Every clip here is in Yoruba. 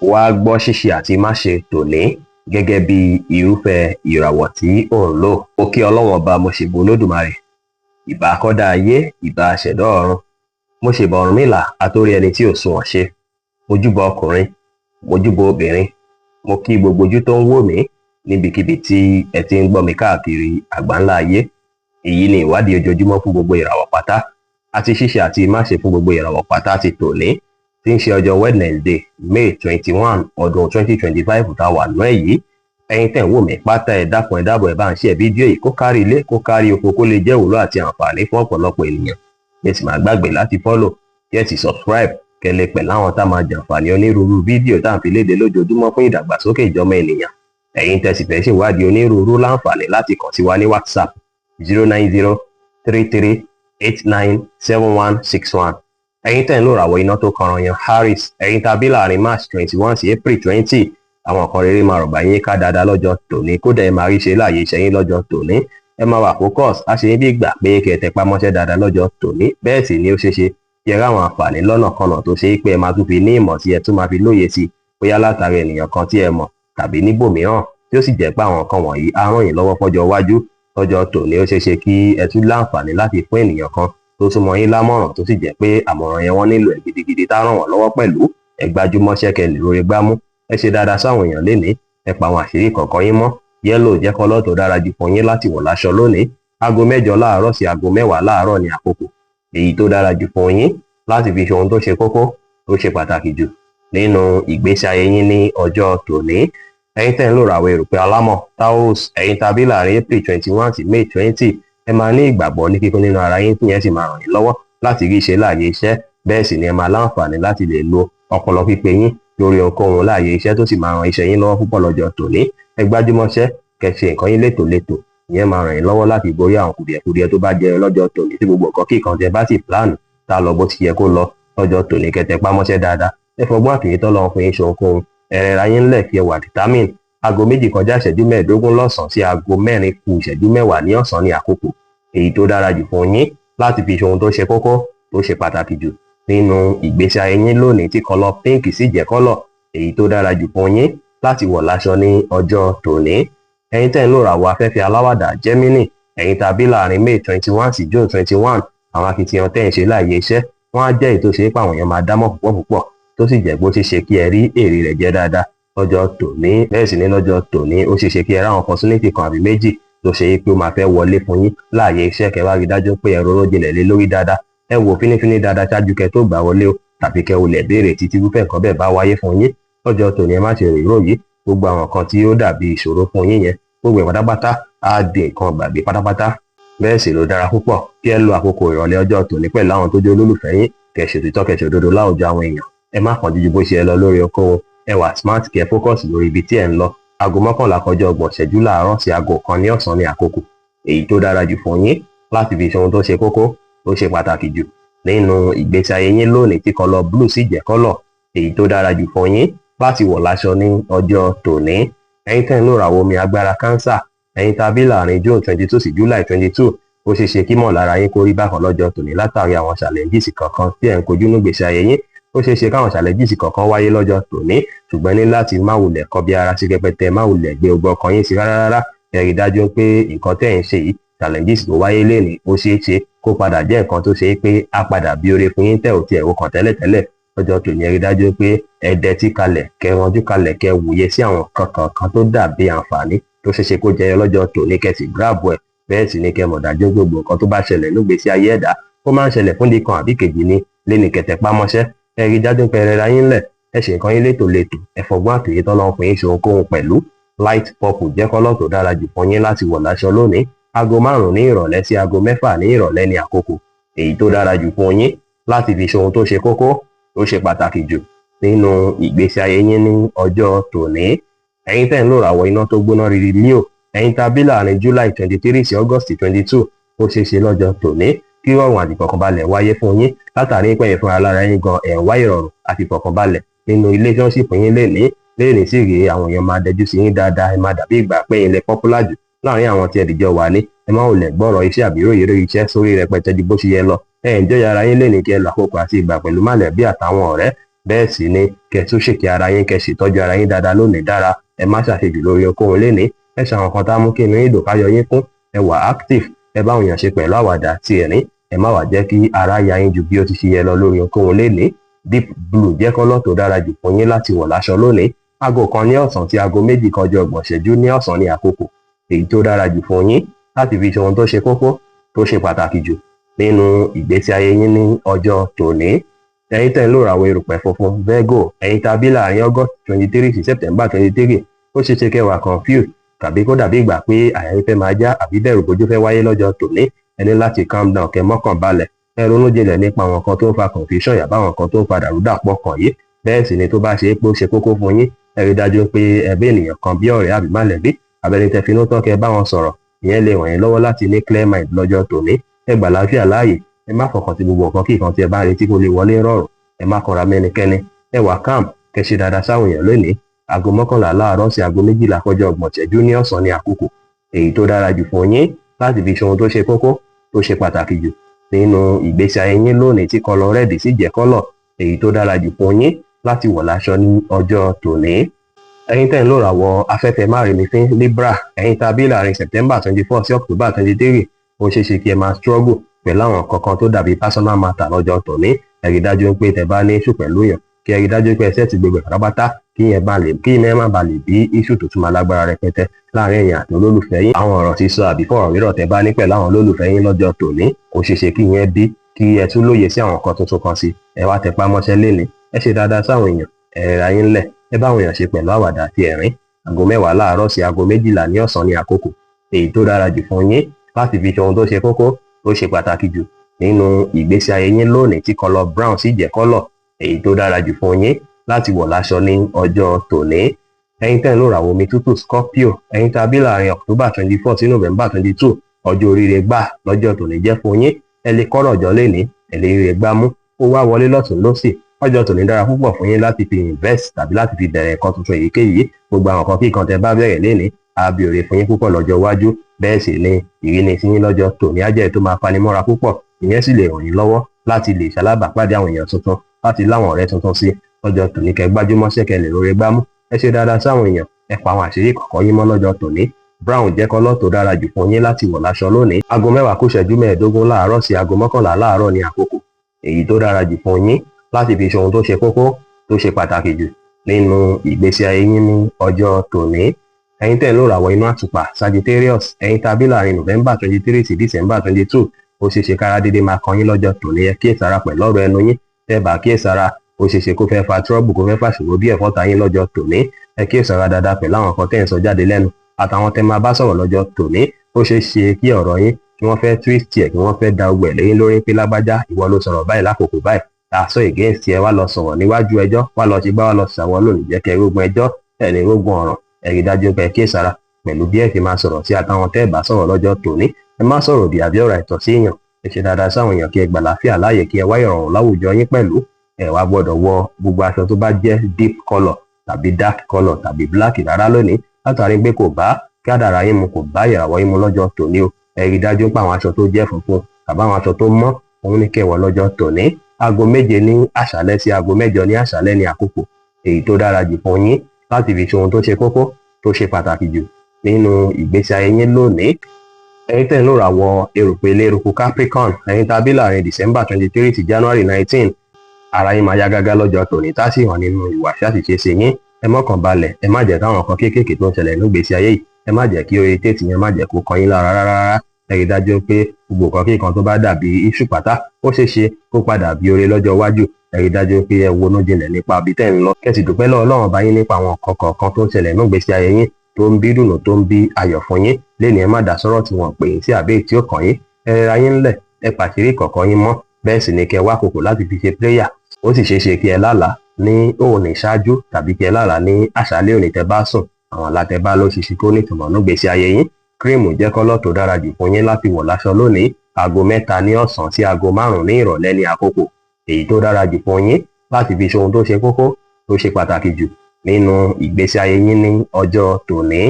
Wá gbọ́ ṣíṣe àti máṣe tòní gẹ́gẹ́ bí irúfẹ́ ìràwọ̀ tí ò ń lò. Ó kí Ọlọ́run ọba mo ṣèbà Olódùmarè, ìbà akọ́dá ayé, ìbà aṣẹ̀dá ọ̀run, mo ṣèbà Ọ̀rúnmìlà atórí ẹni tí ò sunwọ̀n ṣe, mojúbà ọkùnrin, mojúbà obìnrin, mo kí gbogbo ojú tó ń wò mí níbikíbi tí ẹ ti ń gbọ́ mi káàkiri àgbáńlá ayé. Èyí ni ìwádìí ojoojúmọ́ fún gbogbo ìràwọ̀ pátá àti ṣíṣe àti máṣe fún gbogbo ìràwọ̀ pátá ti tòní tí ń ṣe ọjọ́ Wednesday May 21 ọdún 2025 tá a wà nú ẹ̀ yìí. Ẹ̀yin tẹ́ ń wò mí pátá ẹ dákun ẹ dábọ̀ ẹ bá ń share fídíò yìí kó kárí ilé kó kárí oko kó lè jẹ́ ìwúlò àti àǹfààní fún ọ̀pọ̀lọpọ̀ ènìyàn. Ẹ sì má gbàgbé láti follow kí ẹ sì subscribe kẹ́ lè pẹ̀lú àwọn tá máa jàǹfààní onírúurú fídíò tá à ń fi léde lójoojúmọ́ fún ìdàgbàsókè ìjọmọ ènìyàn. Ẹ̀yin tẹ́ sì fẹ́ ṣèwádìí onírúurú láǹfààní láti kàn sí wa ní WhatsApp 09033897161. Ẹ̀yin tẹ́ ń lò ràwọ̀ iná tó kanran yan Harris, ẹ̀yin tàbí láàrin March 21 sí April 20, àwọn kan rere máa rọ̀gbà yín ká dáadáa lọ́jọ́ tòní, kódà ẹ máa rí ṣe láàyè iṣẹ́ yín lọ́jọ́ tòní. Ẹ máa wà focus, á ṣe yín bí ìgbà pé kẹ́ ẹ tẹpá mọ́ṣẹ́ dáadáa lọ́jọ́ tòní. Bẹ́ẹ̀ sì ni ó ṣeé ṣe kí ẹ ráwọn àǹfààní lọ́nà kanà tó ṣe é pé ẹ máa tún fi ní ìmọ̀ tí ẹ tún máa fi lóye sí, bóyá látara ènìyàn kan tí ẹ mọ̀ tàbí níbòmíràn, tí ó sì jẹ́ pé àwọn nǹkan wọ̀nyí á ràn yín lọ́wọ́ fọ́jọ́ iwájú. Lọ́jọ́ tòní ó ṣeé ṣe kí ẹ tún láǹfààní láti fún ènìyàn kan tó súnmọ́ yín lámọ̀ràn tó sì jẹ́ pé àmọ̀ràn yẹn wọ́n nílò ẹ̀ gidigidi tá ràn wọ́n lọ́wọ́ pẹ̀lú. Ẹ gbájúmọ́ṣẹ́ kẹ́ lè rore gbámú, ẹ ṣe dáadáa sáwọn èèyàn lénìí, ẹ pa àwọn àṣírí kọ̀ọ̀kan yín mọ́. Yẹ́lò jẹ́ kọ́lọ́ tó dára jù fún yín láti wọ̀ láṣọ lónìí. Aago 8 láàárọ̀ sí aago 10 láàárọ̀ ní àkókò èyí tó dára jù fún yín láti fi ṣe ohun tó ṣe kókó tó ṣe pàtàkì jù nínú ìgbésí ayé yín ní ọjọ́ tòní. Ẹ̀yin tẹ́ ń lò ràwọ̀ erùpẹ̀ alámọ̀ Taurus, ẹ̀yin tàbí láàrin April 21 sí May 20, ẹ máa ní ìgbàgbọ́ ní kíkún nínú ara yín tí yẹn sì máa ràn yín lọ́wọ́ láti rí iṣẹ́ láàyè iṣẹ́. Bẹ́ẹ̀ sì ni ẹ máa láǹfààní láti lè lo ọpọlọ pípé yín lórí ohunkóhun láàyè iṣẹ́ tó sì máa ran iṣẹ́ yín lọ́wọ́ púpọ̀ lọ́jọ́ tòní. Ẹ gbájúmọ́ṣẹ́ kẹ́ ṣe nǹkan yín létòlétò, ìyẹn máa ràn yín lọ́wọ́ láti borí àwọn kùdìẹ̀kudiẹ tó bá jẹyọ lọ́jọ́ tòní tí gbogbo nǹkan kíkan tẹ́ bá sì plan tá lọ bó ti yẹ kó lọ lọ́jọ́ tòní. Kẹ́ tẹpá mọ́ṣẹ́ dáadáa, ẹ fọgbọ́n àtòyé tọ́lọ́run fún yín ṣe ohunkóhun, ẹ rẹra yín ńlẹ̀ kí ẹ wà determine. Aago 2 kọjá ìṣẹ́jú 15 lọ́sàn-án sí aago 4 kù ìṣẹ́jú 10 ní ọ̀sán ní àkókò èyí tó dára jù fún yín láti fi ṣe ohun tó ṣe kókó tó ṣe pàtàkì jù nínú ìgbésí ayé yín lónìí, tí kọ́lọ̀ pink sì jẹ́ kọ́lọ̀ èyí tó dára jù fún yín láti wọ̀ láṣọ ní ọjọ́ tòní. Ẹ̀yin tẹ́ ń lò ràwọ̀ afẹ́fẹ́ aláwàdà Gemini, ẹ̀yin tàbí láàrin May 21 sí June 21, àwọn akitiyan tẹ́ ń ṣe láàyè iṣẹ́ wọ́n á jẹ́ èyí tó ṣe é pé àwọn èèyàn máa dámọ̀ púpọ̀ tó sì jẹ́ bó ṣe ṣe kí ẹ rí èrè rẹ̀ jẹ́ dáadáa lọ́jọ́ tòní. Bẹ́ẹ̀ sì ni lọ́jọ́ tòní ó ṣeé ṣe kí ẹ ráwọn opportunity kan àbí méjì tó ṣe é pé ó máa fẹ́ wọlé fún yín láàyè iṣẹ́. Kẹ́ wá rí dájú pé ẹ rorò jinlẹ̀ lé lórí dáadáa, ẹ wò fínífíní dáadáa ṣáájú kẹ́ tó gbà wọlé o, tàbí kẹ́ o lè béèrè títí irúfẹ́ nǹkan bẹ́ẹ̀ bá wáyé fún yín lọ́jọ́ tòní. Ẹ má ṣe rò yìí, gbogbo àwọn nǹkan tí ó dàbí ìṣòro fún yín yẹn gbogbo ẹ̀ pátápátá á di nǹkan gbàgbé pátápátá. Bẹ́ẹ̀ sì ló dára púpọ̀ kí ẹ lo àkókò ìrọ̀lẹ́ ọjọ́ tòní pẹ̀lú àwọn tó jẹ́ olólùfẹ́ yín, kẹ́ ṣòtítọ́ kẹ́ ṣòdodo láwùjọ àwọn èèyàn. Ẹ má kánjú ju bó ṣe lọ lórí okòwò, ẹ wà smart kẹ́ focus lórí ibi tí ẹ ń lọ. Aago 11 kọjá 30 ìṣẹ́jú láàárọ̀ sí aago 1 ní ọ̀sán ní àkókò èyí tó dára jù fún yín láti fi ṣe ohun tó ṣe kókó tó ṣe pàtàkì jù nínú ìgbésí ayé yín lónìí, tí kọ́lọ̀ blue sì jẹ́ kọ́lọ̀ èyí tó dára jù fún yín láti wọ̀ láṣọ ní ọjọ́ tòní. Ẹ̀yin tẹ́ ń lò ràwọ̀ omi agbára Cancer, ẹ̀yin tàbí láàrin June 22 sí July 22, ó ṣeé ṣe kí mọ̀ lára yín kó rí bákan lọ́jọ́ tòní látàrí àwọn challenges kankan tí ẹ̀ ń kojú ní ìgbésí ayé yín. Ó ṣeé ṣe káwọn challenges kankan wáyé lọ́jọ́ tòní, ṣùgbọ́n ní láti má wulẹ̀ kọbi ara sí rẹpẹtẹ, má wulẹ̀ gbé ogbó ọkàn yín sí rárá. Ẹ rí dájú pé nǹkan tẹ́ ń ṣe yìí, challenges tó wáyé lénìí, ó ṣeé ṣe kó padà jẹ́ nǹkan tó ṣe pé á padà bí oore fún yín tẹ́ ò tiẹ̀ wò kàn tẹ́lẹ̀tẹ́lẹ̀. Lọ́jọ́ tòní ẹ rí dájú pé ẹ dẹtí kalẹ̀, kẹ́ ranjú kalẹ̀, kẹ́ wòye sí àwọn kankan tó dàbí àǹfààní tó ṣeé ṣe kó jẹyọ lọ́jọ́ tòní, kẹ́ sì grab ẹ̀. Bẹ́ẹ̀ sì ni kẹ́ mọ̀ dájú gbogbo nǹkan tó bá ṣẹlẹ̀ nígbésí ayé ẹ̀dá ó máa ń ṣẹlẹ̀ fún di kan àbí kejì ni léni. Kẹ́ tẹpá mọ́ṣẹ́, ẹ rí dájú pé ẹ rẹra yín lẹ̀, ẹ ṣe nǹkan yín létòlétò, ẹ fọgbọ́n àtòyé tọ́lọ́run fún yín ṣe ohunkóhun pẹ̀lú. Light purple jẹ́ kọ́lọ̀ tó dára jù fún yín láti wọ̀ láṣọ lónìí. Aago 5 ní ìrọ̀lẹ́ sí aago 6 ní ìrọ̀lẹ́ ní àkókò èyí tó dára jù fún yín láti fi ṣe ohun tó ṣe kókó tó ṣe pàtàkì jù nínú ìgbésí ayé yín ní ọjọ́ tòní. Ẹ̀yin tẹ́ ń lò ràwọ̀ iná tó gbóná riri Leo, ẹ̀yin tàbí láàrin July 23 sí August 22, ó ṣeé ṣe lọ́jọ́ tòní kí rọrùn àti ìfọ̀kànbalẹ̀ wáyé fún yín látàrí pé ẹ̀yin fúnra lára yín gan ẹ̀ ń wá ìrọ̀rùn àti ìfọ̀kànbalẹ̀ nínú relationship yín lénìí sì rèé. Àwọn èèyàn máa dẹjú sí yín dáadáa, ẹ máa dàbí ìgbà pé ilẹ̀ popular jù láàrin àwọn tí ẹ dìjọ wà ní. Ẹ má wulẹ̀ gbọ́rọ̀ iṣẹ́ àbí ròyìn lórí iṣẹ́ sórí rẹpẹtẹ ju bó ṣe yẹ lọ. Ẹ enjoy ara yín lénìí kí ẹ lo àkókò àti ìgbà pẹ̀lú mọ̀lẹ́bí àtàwọn ọ̀rẹ́. bẹ́ẹ̀ sì ni kẹ́ tún ṣèkí ara yín, kẹ́ ṣètọ́jú ara yín dáadáa lónìí dára. Ẹ má ṣàṣejù lórí ohunkóhun lénìí. Ẹ ṣe àwọn nǹkan tá mú kí inú yín dùn, káyọ̀ yín kún. Ẹ wà active, ẹ bá àwọn èèyàn ṣe pẹ̀lú àwàdà àti ẹ̀rín. Ẹ má wá jẹ́ kí ara ya yín ju bí ó ti ṣe yẹ lọ lórí ohunkóhun lénìí. Deep blue jẹ́ kọ́lọ̀ tó dára jù fún yín láti wọ̀ láṣọ lónìí. Aago kan ní ọ̀sán sí aago méjì kọjá ọgbọ̀n ìṣẹ́jú ní ọ̀sán ní àkókò èyí tó dára jù fún yín láti fi ṣe ohun tó ṣe kókó tó ṣe pàtàkì jù nínú ìgbésí ayé yín ní ọjọ́ tòní. Ẹ̀yin tẹ́ ń lò ràwọ̀ erùpẹ̀ funfun Virgo, ẹ̀yin tàbí láàrin August 23 sí September 23, ó ṣeé ṣe kẹ́ wà confused tàbí kó dàbí ìgbà pé àyà yín fẹ́ máa já àbí bẹ̀rù bójú fẹ́ wáyé lọ́jọ́ tòní. Ẹ ní láti calm down, kẹ́ mọ́kàn balẹ̀. Ẹ ronú jinlẹ̀ nípa àwọn nǹkan tó ń fa confusion yàbá àwọn nǹkan tó ń fa dàrúdàpọ̀ kàn yìí. Bẹ́ẹ̀ sì ni tó bá ṣe é pé ó ṣe kókó fún yín, ẹ rí dájú pé ẹbí ènìyàn kan bí ọ̀rẹ́ àbí mọ̀lẹ́bí abẹ́ni tẹ́ finú tán kẹ́ bá wọn sọ̀rọ̀. Ìyẹn lè ràn yín lọ́wọ́ láti ní clear mind lọ́jọ́ tòní. Ẹ gbà láfíà láàyè, ẹ má fọkàn sí gbogbo nǹkan kí nǹkan tí ẹ bá retí kó lè wọlé rọrùn. Ẹ má kanra mẹ́nikẹ́ni. Ẹ wà calm, kẹ́ ṣe dáadáa sáwọn èèyàn lónìí. Aago 11 láàárọ̀ sí aago 12 kọjá ọgbọ̀n ìṣẹ́jú ní ọ̀sán ní àkókò èyí tó dára jù fún yín láti fi ṣe ohun tó ṣe kókó tó ṣe pàtàkì jù nínú ìgbésí ayé yín lónìí, tí kọ́lọ̀ rẹ́ẹ̀dì sì jẹ́ kọ́lọ̀ èyí tó dára jù fún yín láti wọ̀ láṣọ ní ọjọ́ tòní. Ẹ̀yin tẹ́ ń lò ràwọ̀ afẹ́fẹ́ márìmífín Libra, ẹ̀yin tàbí láàrin September 24 sí October 23, ó ṣeé ṣe kí ẹ máa struggle pẹ̀lú àwọn kankan tó dàbí personal matter lọ́jọ́ tòní. Ẹ rí dájú pé tẹ́ bá ní issue pẹ̀lú èèyàn, kí ẹ rí dájú pé ẹ sẹ́ẹ̀tì gbogbo pátápátá kí ẹ má ba lè bí issue tó tún máa lágbára rẹpẹtẹ láàrin ẹ̀yin àti olólùfẹ́ yín. Àwọn ọ̀rọ̀ sísọ àbí fọ̀rọ̀wérọ̀ tẹ́ bá ní pẹ̀lú àwọn olólùfẹ́ yín lọ́jọ́ tòní, ó ṣeé ṣe kí yẹn bí kí ẹ tún lóye sí àwọn nǹkan tuntun kan sí. Ẹ wá tẹpá mọ́ṣẹ́ lénìí, ẹ ṣe dáadáa sáwọn èèyàn, ẹ rẹra yín lẹ̀, ẹ bá àwọn èèyàn ṣe pẹ̀lú àwàdà àti ẹ̀rín. Aago 10 láàárọ̀ sí aago 12 ní ọ̀sán ní àkókò èyí tó dára jù fún yín láti fi ṣe ohun tó ṣe kókó tó ṣe pàtàkì jù nínú ìgbésí ayé yín lónìí, tí kọ́lọ̀ brown sì jẹ́ kọ́lọ̀ èyí tó dára jù fún yín láti wọ̀ láṣọ ní ọjọ́ tòní. Ẹ̀yin tẹ́ ń lò ràwọ̀ omi tútù Scorpio, ẹ̀yin tàbí láàrin October 24 sí November 22, ọjọ́ oríire gbà lọ́jọ́ tòní jẹ́ fún yín. Ẹ lè kọ́rọ̀ jọ lénìí, ẹ lè rí rẹ̀ gbámú, ó wá wọlé lọ́tùn lósì. Ọjọ́ tòní dára púpọ̀ fún yín láti fi invest tàbí láti fi bẹ̀rẹ̀ nǹkan tuntun èyíkéyìí. Gbogbo àwọn nǹkan kí nǹkan tẹ́ bá bẹ̀rẹ̀ lénìí á béèrè fún yín púpọ̀ lọ́jọ́ iwájú. Bẹ́ẹ̀ sì ni ìrínisí yín lọ́jọ́ tòní á jẹ́ tó máa fanimọ́ra púpọ̀. Ìyẹn sì lè ràn yín lọ́wọ́ láti lè ṣalábàápàdé àwọn èèyàn tuntun, láti láwọn ọ̀rẹ́ tuntun sí. Lọ́jọ́ tòní kẹ́ gbájúmọ́ṣẹ́, kẹ́ lè rore gbámú. Ẹ ṣe dáadáa sáwọn èèyàn, ẹ pa àwọn àṣírí kọ̀ọ̀kan yín mọ́ lọ́jọ́ tòní. Brown jẹ́ kọ́lọ̀ tó dára jù fún yín láti wọ̀ láṣọ lónìí. Aago 10 kù ìṣẹ́jú 15 láàárọ̀ sí aago 11 láàárọ̀ ní àkókò èyí tó dára jù fún yín láti fi ṣe ohun tó ṣe kókó tó ṣe pàtàkì jù nínú ìgbésí ayé yín ní ọjọ́ tòní. Ẹ̀yin tẹ́ ń lò ràwọ̀ inú àtùpà Sagittarius, ẹ̀yin tàbí láàrin November 23 sí December 22, ó ṣeé ṣe kára dédé máa kan yín lọ́jọ́ tòní. Ẹ kíyèsára pẹ̀lú ọ̀rọ̀ ẹnu yín. Tẹ́ bá kíyèsára, ó ṣeé ṣe kó fẹ́ fa trouble, kó fẹ́ fàṣòro bí ẹ̀fọ́ ta yín lọ́jọ́ tòní. Ẹ kíyèsára dáadáa pẹ̀lú àwọn nǹkan tẹ́ ń sọ jáde lẹ́nu àtàwọn tẹ́ máa bá sọ̀rọ̀ lọ́jọ́ tòní. Ó ṣeé ṣe kí ọ̀rọ̀ yín kí wọ́n fẹ́ twist ẹ̀, kí wọ́n fẹ́ da ogbẹ̀ lẹ́yìn lórí pé lágbájá ìwọ ló sọ̀rọ̀ báyìí lákòókò báyìí, àṣọ against ẹ wá lọ sọ̀rọ̀ níwájú ẹjọ́, wá lọ ti gbá wá lọ ṣàwọ́ lónìí, jẹ́ kẹ́ rógun ẹjọ́ ẹ̀ ní rógun ọ̀ràn. Ẹ rí dájú pé kíyèsára pẹ̀lú bí ẹ fi máa sọ̀rọ̀ sí àtàwọn tẹ́ bá sọ̀rọ̀ lọ́jọ́ tòní. Ẹ má sọ̀rọ̀ òdì àbí ọ̀rọ̀ àìtọ́ sí èèyàn. Ẹ ṣe dáadáa sáwọn èèyàn, kí ẹ gbà láfíà láàyè, kí ẹ wá ìrọ̀rùn láwùjọ yín pẹ̀lú. Ẹ wá gbọ́dọ̀ wọ gbogbo aṣọ tó bá jẹ́ deep colour tàbí dark colour tàbí black rárá lónìí, látàrí pé kò bá kádàrá yín mu, kò bá ìràwọ̀ yín mu lọ́jọ́ tòní o. Ẹ rí dájú pé àwọn aṣọ tó jẹ́ funfun tàbí àwọn aṣọ tó mọ́ òun ní kẹ́ wọ̀ lọ́jọ́ tòní. Aago 7 ní àṣálẹ́ sí aago 8 ní àṣálẹ́ ní àkókò èyí tó dára jù fún yín láti fi ṣe ohun tó ṣe kókó tó ṣe pàtàkì jù nínú ìgbésí ayé yín lónìí. Ẹ̀yin tẹ́ ń lò ràwọ̀ erùpẹ̀ eléruku Capricorn, ẹ̀yin tàbí láàrin December 23 sí January 19, ara yín máa yá gágá lọ́jọ́ tòní, tá sì hàn nínú ìwà ṣàṣìṣe sí yín. Ẹ mọ́kàn balẹ̀, ẹ má jẹ́ káwọn nǹkan kéékèèké tó ń ṣẹlẹ̀ nínú ìgbésí ayé yìí, ẹ má jẹ́ kí oye tètè yẹn má jẹ́ kó kan yín lára rárá. Ẹ rí dájú pé gbogbo nǹkan kíkan tó bá dàbí iṣu pátá, ó ṣeé ṣe kó padà bí oore lọ́jọ́ iwájú. Ẹ rí dájú pé ẹ wonú jinlẹ̀ nípa ibi tẹ́ ń lọ. Kẹ́ sì dúpẹ́ lọ́wọ́ Ọlọ́run bá yín nípa àwọn nǹkan kọ̀ọ̀kan tó ń ṣẹlẹ̀ nínú ìgbésí ayé yín, tó ń bí dùnú, tó ń bí ayọ̀ fún yín. Lénìí ẹ má dá sọ́rọ̀ tí wọ́n pè é sí àbí tí ó kàn yín. Ẹ rẹra yín ńlẹ̀, ẹ pàṣírí kọ̀ọ̀kan yín mọ́. Bẹ́ẹ̀ sì ni kẹ́ wá àkókò láti fi ṣe prayer. Ó sì ṣeé ṣe kí ẹ lálàá ní òní ṣáájú tàbí kí ẹ lálàá ní àṣálẹ́ òní tẹ́ bá sùn. Àwọn àlá tẹ́ bá ló ṣiṣẹ́ kó ní ìtumọ̀ nínú ìgbésí ayé yín. Kírìmù jẹ́ kọ́lọ̀ tó dára jù fún yín láti wọ̀ láṣọ lónìí. Aago 3 ní ọ̀sán sí aago 5 ní ìrọ̀lẹ́ ní àkókò èyí tó dára jù fún yín láti fi ṣe ohun tó ṣe kókó tó ṣe pàtàkì jù nínú ìgbésí ayé yín ní ọjọ́ tòní.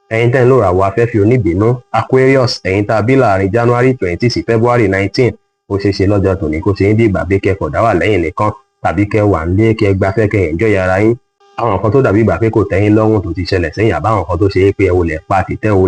Ẹ̀yin tẹ́ ń lò ràwọ̀ afẹ́fẹ́ oníbínú Aquarius, ẹ̀yin tá a bí láàrin January 20 sí February 19, ó ṣeé ṣe lọ́jọ́ tòní kó ṣe ń dìgbà bí kẹ́kọ̀ọ́ dá wà lẹ́yìn nìkan. tàbí kẹ́ wà nílé kẹ́ gbafẹ́ kẹ́ enjoy ara yín. Àwọn nǹkan tó dàbí ìgbà pé kò tẹ́yìn lọ́rùn tó ti ṣẹlẹ̀ sẹ́yìn àbáwọn nǹkan tó ṣe é pé ẹ ò lẹ̀ pa tìtẹ́ ò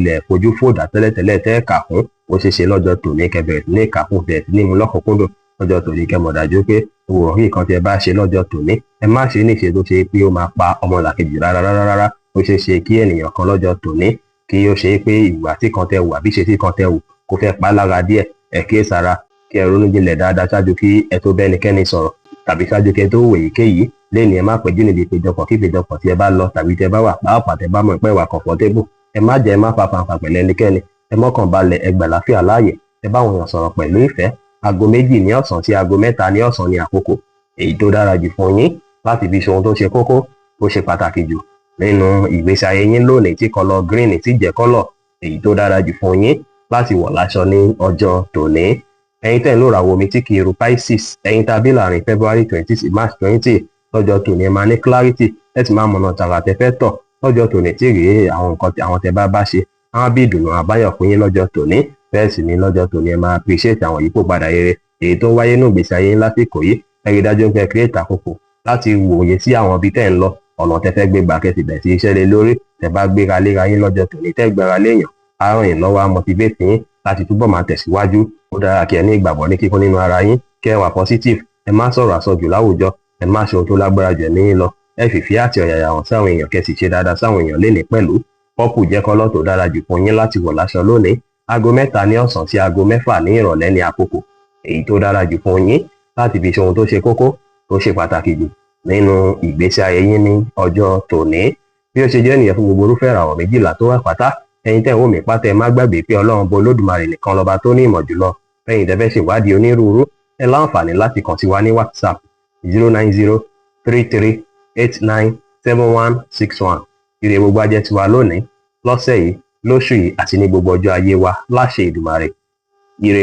lẹ̀ fojú fòdà tẹ́lẹ̀tẹ́lẹ̀ tẹ́ kà fún ó ṣe ṣe lọ́jọ́ tòní kẹ́ bẹ̀rẹ̀ sí ní kà fún bẹ̀rẹ̀ sí ní mú lọ́kùnkúndùn lọ́jọ́ tòní kẹ́ mọ̀ dájú pé òwò rí nǹkan tí ẹ bá ṣe lọ́jọ́ tòní ẹ má ṣe níṣe tó ṣe pé ó máa pa ọmọlàkejì rárá. Ó ṣe ṣe kí ènìyàn kan lọ́jọ́ tòní kí ó ṣe pé ìwà tí kan tẹ wù àbí ṣe tí kan tẹ wù kó fẹ́ pa lára díẹ̀ ẹ kíyèsára kí ẹ ronú jinlẹ̀ dáadáa ṣáájú kí ẹ tó bẹ́nikẹ́ni sọ̀rọ̀ tàbí ṣáájú kí ẹ tó wò èyíkéyìí lẹ́ni ẹ má péjú níbi ìpéjọpọ̀ kí ìpéjọpọ̀ tí ẹ bá lọ tàbí tí ẹ bá wà pàápàá tẹ bá mọ̀ pé wà comfortable ẹ má jẹ́ ẹ má fa fanfà pẹ̀lú ẹnikẹ́ni ẹ mọ́kàn balẹ̀ ẹ gbà láfíà láàyè ẹ bá wọn sọ̀rọ̀ pẹ̀lú ìfẹ́. Aago 2 ní ọ̀sán sí aago 3 ní ọ̀sán ní àkókò èyí tó dára jù fún yín láti fi ṣe ohun tó ṣe kókó tó ṣe pàtàkì jù nínú ìgbésí ayé yín lónìí tí kọlọ green tí jẹ́ kọ́lọ̀ èyí tó dára jù fún yín láti wọ̀ láṣọ ní ọjọ́ tòní. Ẹ̀yin tẹ́ ń lò ràwọ̀ omi tí kì í ru Pisces ẹ̀yin tàbí láàrin February 20 sí March 20 lọ́jọ́ tòní ẹ máa ní clarity ẹ sì máa mọ̀nà tààrà tẹ́fẹ́ tọ̀ lọ́jọ́ tòní tí rèé àwọn nǹkan tí àwọn tẹ́ bá ṣe àwọn bí ìdùnnú àbáyọ̀ fún yín lọ́jọ́ tòní bẹ́ẹ̀ sì ni lọ́jọ́ tòní ẹ máa appreciate àwọn yípo padà rere èyí tó ń wáyé nínú ìgbésí ayé lásìkò yìí ẹ rí dájú pé create àkókò láti wòye sí àwọn ibi tẹ́ ń lọ ọ̀nà tẹ́ fẹ́ gbé gbà kẹ́sì bẹ̀ sí iṣẹ́ lé lórí tẹ́ bá gbéra léra yín lọ́jọ́ tòní tẹ́ gbéra léèyàn á ràn yín lọ́wọ́ á motivate yín láti túbọ̀ máa tẹ̀síwájú. Ó dára kí ẹ ní ìgbàgbọ́ ní kíkún nínú ara yín kí ẹ wà positive ẹ má sọ̀rọ̀ àsọjù láwùjọ ẹ má ṣe ohun tó lágbára jù ẹ̀mí yín lọ ẹ fìfẹ́ àti ọ̀yàyà hàn sáwọn èèyàn kẹ́ sì ṣe dáadáa sáwọn èèyàn lénìí pẹ̀lú. Purple jẹ́ kọ́lọ́ tó dára jù fún yín láti wọ̀ láṣọ lónìí. Aago 3 ní ọ̀sán sí aago 6 ní ìrọ̀lẹ́ ní àkókò èyí tó dára jù fún yín láti fi ṣe ohun tó ṣe kókó tó ṣe pàtàkì jù nínú ìgbésí ayé yín ní ọjọ́ tòní. Bí ó ṣe jẹ́ nìyẹn fún gbogbo irúfẹ́ ìràwọ̀ 12 tó wà pátá ẹ̀yin tẹ́ ń wò mí pátá ẹ má gbàgbé pé Ọlọ́run bo Olódùmarè nìkan lọ́ba tó ní ìmọ̀ jùlọ. Ẹ̀yin tẹ́ fẹ́ ṣèwádìí onírúurú ẹ láǹfààní láti kàn sí wa ní WhatsApp 09033897161. Ire gbogbo ajẹ́ tiwa lónìí lọ́sẹ̀ yìí lóṣù yìí àti ní gbogbo ọjọ́ ayé wa láṣẹ Èdùmàrè. Ire.